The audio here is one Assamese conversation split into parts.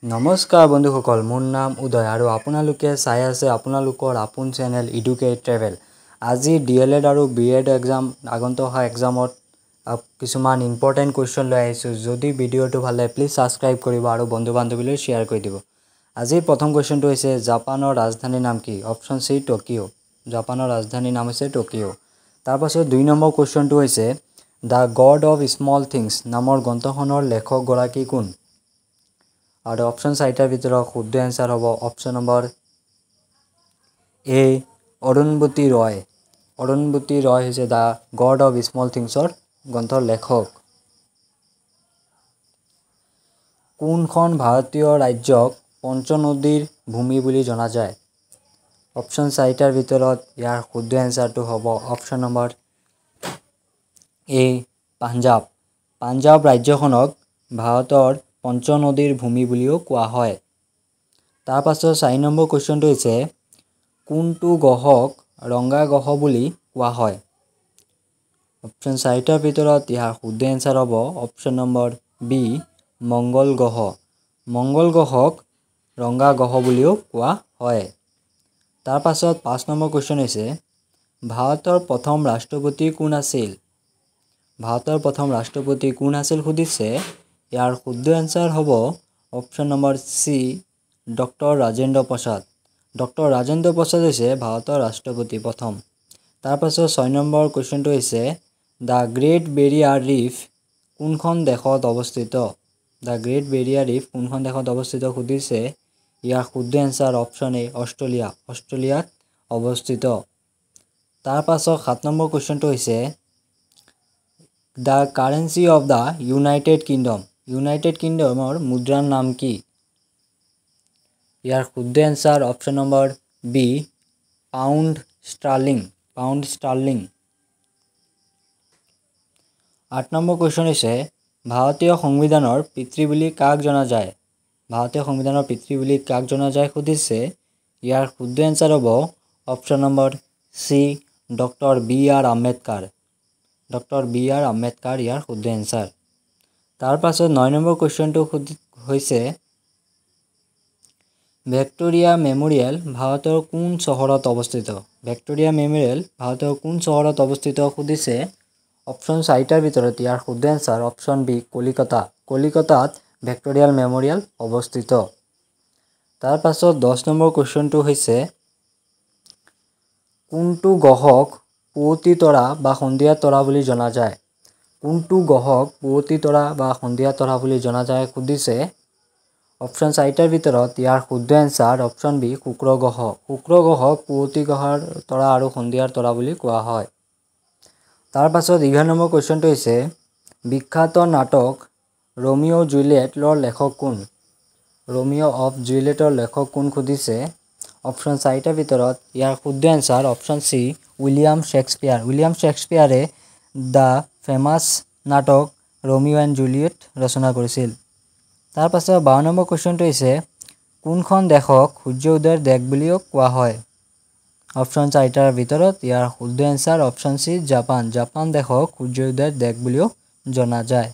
নমস্কাৰ বন্ধুসকল, মোৰ নাম উদয় আৰু আপোনালোকে চাই আছে আপোনালোকৰ আপোন চেনেল এডুকেট ট্ৰেভেল। আজি ডিএলএড আৰু বিএড এক্সাম আগন্তুক অহা এক্সামত কিছুমান ইম্পৰ্টেণ্ট কুৱেশ্যন লৈ আহিছোঁ। যদি ভিডিঅ'টো ভাল লাগে প্লিজ ছাবস্ক্ৰাইব কৰিব আৰু বন্ধু বান্ধৱীলৈ শ্বেয়াৰ কৰি দিব। আজিৰ প্ৰথম কুৱেশ্যনটো হৈছে জাপানৰ ৰাজধানীৰ নাম কি? Option C Tokyo'. জাপানৰ ৰাজধানীৰ নাম হৈছে টকিঅ'। তাৰপাছত 2 নম্বৰ কুৱেশ্যনটো হৈছে the god of small things নামৰ গ্ৰন্থখনৰ লেখকগৰাকী কোন? আৰু অপশ্যন 4টাৰ ভিতৰত শুদ্ধ এনচাৰ হ'ব অপশ্যন নম্বৰ এ অৰুণৱতী ৰয়। অৰুণৱতী ৰয় হৈছে দ্য গড অফ স্মল থিংছৰ গ্ৰন্থৰ লেখক। কোনখন ভাৰতীয় ৰাজ্যক পঞ্চনদীৰ ভূমি বুলি জনা যায়? অপশ্যন 4টাৰ ভিতৰত ইয়াৰ শুদ্ধ এনচাৰটো হ'ব অপশ্যন নম্বৰ এ পাঞ্জাৱ। পাঞ্জাৱ ৰাজ্যখনক ভাৰতৰ পঞ্চনদীৰ ভূমি বুলিও কোৱা হয়। তাৰপাছত 4 নম্বৰ কুৱেশ্যনটো হৈছে কোনটো গ্ৰহক ৰঙা গ্ৰহ বুলি কোৱা হয়? অপশ্যন 4টাৰ ভিতৰত ইয়াৰ শুদ্ধ এনচাৰ হ'ব অপশ্যন নম্বৰ বি মংগল গ্ৰহ। মংগল গ্ৰহক ৰঙা গ্ৰহ বুলিও কোৱা হয়। তাৰপাছত 5 নম্বৰ কুৱেশ্যন হৈছে ভাৰতৰ প্ৰথম ৰাষ্ট্ৰপতি কোন আছিল? ভাৰতৰ প্ৰথম ৰাষ্ট্ৰপতি কোন আছিল সুধিছে। ইয়াৰ শুদ্ধ এনচাৰ হ'ব option number C doctor Rajendra Prasad. Doctor Rajendra Prasad হৈছে ভাৰতৰ ৰাষ্ট্ৰপতি প্ৰথম। তাৰপাছত 6 নম্বৰ কুৱেশ্যনটো হৈছে দ্য গ্ৰেট বেৰিয়াৰ ৰীফ কোনখন দেশত অৱস্থিত? দ্য গ্ৰেট বেৰিয়াৰ ৰীফ কোনখন দেশত অৱস্থিত সুধিছে। ইয়াৰ শুদ্ধ এনচাৰ অপশ্যন এ অষ্ট্ৰেলিয়া। অষ্ট্ৰেলিয়াত অৱস্থিত। তাৰপাছত 7 নম্বৰ কুৱেশ্যনটো হৈছে the currency of the United Kingdom. United কিংডমৰ মুদ্ৰাৰ নাম কি? ইয়াৰ শুদ্ধ answer option number B pound sterling. Pound sterling. 8 number question হৈছে ভাৰতীয় সংবিধানৰ পিতৃ বুলি কাক জনা যায়? ভাৰতীয় সংবিধানৰ পিতৃ বুলি কাক জনা যায় সুধিছে। ইয়াৰ শুদ্ধ এনচাৰ হ'ব option number C doctor B R Ambedkar. Doctor B R Ambedkar ইয়াৰ শুদ্ধ এনচাৰ। তাৰপাছত 9 নম্বৰ কুৱেশ্যনটো হৈছে ভিক্টোৰিয়া মেম'ৰিয়েল ভাৰতৰ কোন চহৰত অৱস্থিত? ভিক্টোৰিয়া মেম'ৰিয়েল ভাৰতৰ কোন চহৰত অৱস্থিত সুধিছে। অপশ্যন 4টাৰ ভিতৰত ইয়াৰ শুদ্ধ এনচাৰ অপশ্যন বি কলিকতা। কলিকতাত ভিক্টোৰিয়া মেম'ৰিয়েল অৱস্থিত। তাৰপাছত 10 নম্বৰ কুৱেশ্যনটো হৈছে কোনটো গ্ৰহক পুৱতি তৰা বা সন্ধিয়া তৰা বুলি জনা যায়? কোনটো গ্ৰহক পুৱতি তৰা বা সন্ধিয়া তৰা বুলি জনা যায় সুধিছে। অপশ্যন 4টাৰ ভিতৰত ইয়াৰ শুদ্ধ এনচাৰ অপশ্যন বি শুক্ৰ গ্ৰহ। শুক্ৰ গ্ৰহক পুৱতি তৰা আৰু সন্ধিয়াৰ তৰা বুলি কোৱা হয়। তাৰপাছত 11 নম্বৰ কুৱেশ্যনটো হৈছে বিখ্যাত নাটক ৰোমিঅ' জুলিয়েটৰ লেখক কোন? ৰোমিঅ' অফ জুলিয়েটৰ লেখক কোন সুধিছে। অপশ্যন 4টাৰ ভিতৰত ইয়াৰ শুদ্ধ answer option C William Shakespeare. William শ্বেক্সপিয়াৰে দ্য ফেমাছ নাটক ৰোমিঅ' এণ্ড জুলিয়েট ৰচনা কৰিছিল। তাৰপাছত 12 নম্বৰ কুৱেশ্যনটো হৈছে কোনখন দেশক সূৰ্য উদয়ৰ দেশ বুলিও কোৱা হয়? অপশ্যন 4টাৰ ভিতৰত ইয়াৰ শুদ্ধ answer option C Japan. Japan দেশক সূৰ্য উদয়ৰ দেশ বুলিও জনা যায়।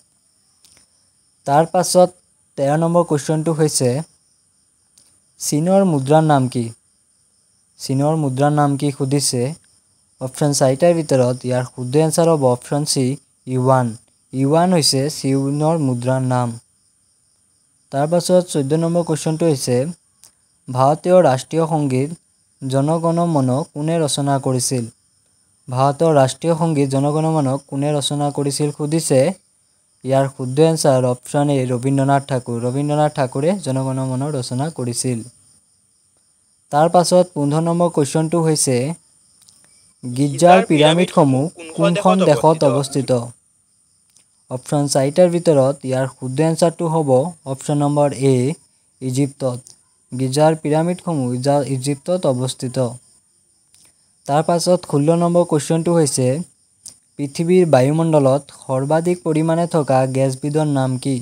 তাৰপাছত 13 নম্বৰ কুৱেশ্যনটো হৈছে চীনৰ মুদ্ৰাৰ নাম কি? চীনৰ মুদ্ৰাৰ নাম কি সুধিছে। অপশ্যন 4টাৰ ভিতৰত ইয়াৰ শুদ্ধ এনচাৰ হ'ব অপশ্যন চি ইউৱান। ইউৱান হৈছে চীনৰ মুদ্ৰাৰ নাম। তাৰপাছত 14 নম্বৰ কুৱেশ্যনটো হৈছে ভাৰতীয় ৰাষ্ট্ৰীয় সংগীত জন গণ মন কোনে ৰচনা কৰিছিল? ভাৰতৰ ৰাষ্ট্ৰীয় সংগীত জন গণ মন কোনে ৰচনা কৰিছিল সুধিছে। ইয়াৰ শুদ্ধ answer option A Rabindranath Thakur. Rabindranath ঠাকুৰে জন গণ মন ৰচনা কৰিছিল। তাৰপাছত 15 নম্বৰ কুৱেশ্যনটো হৈছে গীৰ্জাৰ পিৰামিডসমূহ কোনখন দেশত অৱস্থিত? অপশ্যন 4টাৰ ভিতৰত ইয়াৰ শুদ্ধ এনচাৰটো হ'ব অপশ্যন নম্বৰ এ ইজিপ্তত। গীৰ্জাৰ পিৰামিডসমূহ ইজিপ্তত অৱস্থিত। তাৰপাছত 16 নম্বৰ কুৱেশ্যনটো হৈছে পৃথিৱীৰ বায়ুমণ্ডলত সৰ্বাধিক পৰিমাণে থকা গেছবিধৰ নাম কি?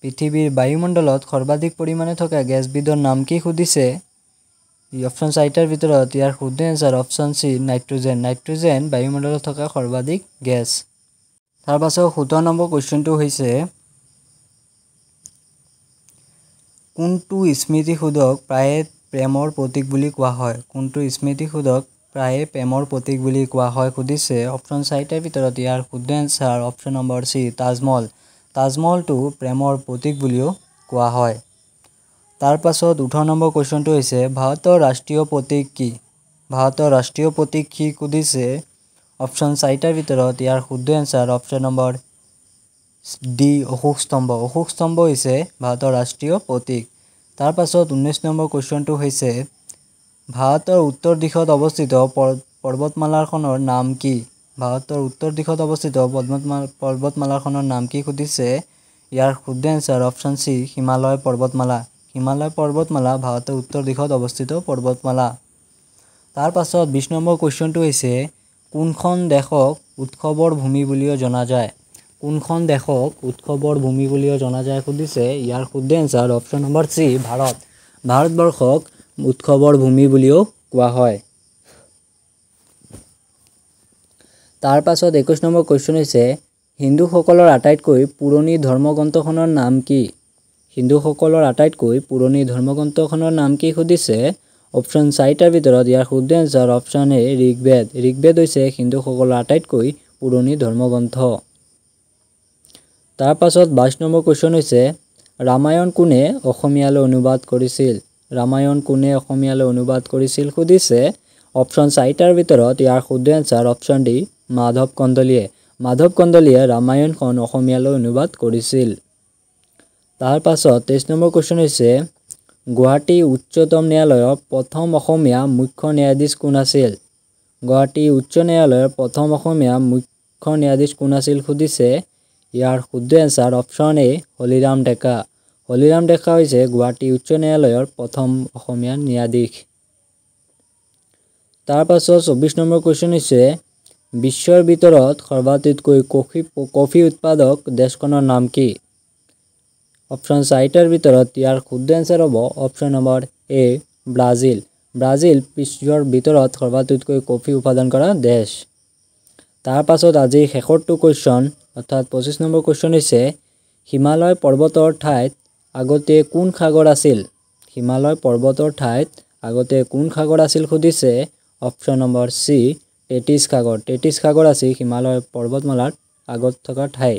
পৃথিৱীৰ বায়ুমণ্ডলত সৰ্বাধিক পৰিমাণে থকা গেছবিধৰ নাম কি সুধিছে। অপশ্যন 4টাৰ ভিতৰত ইয়াৰ শুদ্ধ answer option C nitrogen. Nitrogen বায়ুমণ্ডলত থকা সৰ্বাধিক গেছ। তাৰপাছত 17 নম্বৰ কুৱেশ্যনটো হৈছে কোনটো স্মৃতিসৌধক প্ৰায়ে প্ৰেমৰ প্ৰতীক বুলি কোৱা হয়? কোনটো স্মৃতিসৌধক প্ৰায়ে প্ৰেমৰ প্ৰতীক বুলি কোৱা হয় সুধিছে। অপশ্যন 4টাৰ ভিতৰত ইয়াৰ শুদ্ধ answer option number C Taj Mahal. তাজমহলটো প্ৰেমৰ প্ৰতীক বুলিও কোৱা হয়। তাৰ পাছত 18 নম্বৰ কুৱেশ্যনটো হৈছে ভাৰতৰ ৰাষ্ট্ৰীয় প্ৰতীক কি? ভাৰতৰ ৰাষ্ট্ৰীয় প্ৰতীক কি সুধিছে। অপশ্যন 4টাৰ ভিতৰত ইয়াৰ শুদ্ধ answer option number D Ashoka Stambh. Ashoka স্তম্ভ হৈছে ভাৰতৰ ৰাষ্ট্ৰীয় প্ৰতীক। তাৰ পাছত 19 নম্বৰ কুৱেশ্যনটো হৈছে ভাৰতৰ উত্তৰ দিশত অৱস্থিত পৰ্বতমালাখনৰ নাম কি? ভাৰতৰ উত্তৰ দিশত অৱস্থিত পৰ্বতমালাখনৰ নাম কি সুধিছে। ইয়াৰ শুদ্ধ এনচাৰ অপশ্যন চি হিমালয় পৰ্বতমালা। হিমালয় পৰ্বতমালা ভাৰতৰ উত্তৰ দিশত অৱস্থিত পৰ্বতমালা। তাৰ পাছত 20 নম্বৰ কুৱেশ্যনটো হৈছে কোনখন দেশক উৎসৱৰ ভূমি বুলিও জনা যায়? কোনখন দেশক উৎসৱৰ ভূমি বুলিও জনা যায় সুধিছে। ইয়াৰ শুদ্ধ answer option number C Bharat. ভাৰতবৰ্ষক উৎসৱৰ ভূমি বুলিও কোৱা হয়। তাৰ পাছত 21 নম্বৰ কুৱেশ্যন হৈছে হিন্দুসকলৰ আটাইতকৈ পুৰণি ধৰ্মগ্ৰন্থখনৰ নাম কি? হিন্দুসকলৰ আটাইতকৈ পুৰণি ধৰ্মগ্ৰন্থখনৰ নাম কি সুধিছে। অপশ্যন 4টাৰ ভিতৰত ইয়াৰ শুদ্ধ answer option A Rigveda. Rigveda হৈছে হিন্দুসকলৰ আটাইতকৈ পুৰণি ধৰ্মগ্ৰন্থ। তাৰ পাছত 22 নম্বৰ কুৱেশ্যন হৈছে ৰামায়ণ কোনে অসমীয়ালৈ অনুবাদ কৰিছিল? ৰামায়ণ কোনে অসমীয়ালৈ অনুবাদ কৰিছিল সুধিছে। অপশ্যন 4টাৰ ভিতৰত ইয়াৰ শুদ্ধ এনচাৰ অপশ্যন ডি মাধৱ কন্দলীয়ে। মাধৱ কন্দলীয়ে ৰামায়ণখন অসমীয়ালৈ অনুবাদ কৰিছিল। তাৰ পাছত 23 নম্বৰ কুৱেশ্যন হৈছে গুৱাহাটী উচ্চতম ন্যায়ালয়ৰ প্ৰথম অসমীয়া মুখ্য ন্যায়াধীশ কোন আছিল? গুৱাহাটী উচ্চ ন্যায়ালয়ৰ প্ৰথম অসমীয়া মুখ্য ন্যায়াধীশ কোন আছিল সুধিছে। ইয়াৰ শুদ্ধ এনচাৰ অপশ্যন এ হলিৰাম ডেকা। হলিৰাম ডেকা হৈছে গুৱাহাটী উচ্চ ন্যায়ালয়ৰ প্ৰথম অসমীয়া ন্যায়াধীশ। তাৰ পাছত 24 নম্বৰ কুৱেশ্যন হৈছে বিশ্বৰ ভিতৰত সৰ্বাধিককৈ কফি উৎপাদক দেশখনৰ নাম কি? অপশ্যন 4টাৰ ভিতৰত ইয়াৰ শুদ্ধ এনচাৰ হ'ব অপশ্যন নম্বৰ এ ব্ৰাজিল। ব্ৰাজিল বিশ্বৰ ভিতৰত সৰ্বাধিককৈ কফি উৎপাদন কৰা দেশ। তাৰ পাছত আজি শেষৰটো কুৱেশ্যন অৰ্থাৎ 25 নম্বৰ কুৱেশ্যন হৈছে হিমালয় পৰ্বতৰ ঠাইত আগতে কোন সাগৰ আছিল? হিমালয় পৰ্বতৰ ঠাইত আগতে কোন সাগৰ আছিল সুধিছে। অপশ্যন নম্বৰ চি তেটিছ সাগৰ। তেটিছ সাগৰ আছিল হিমালয় পৰ্বতমালাৰ আগত থকা ঠাই।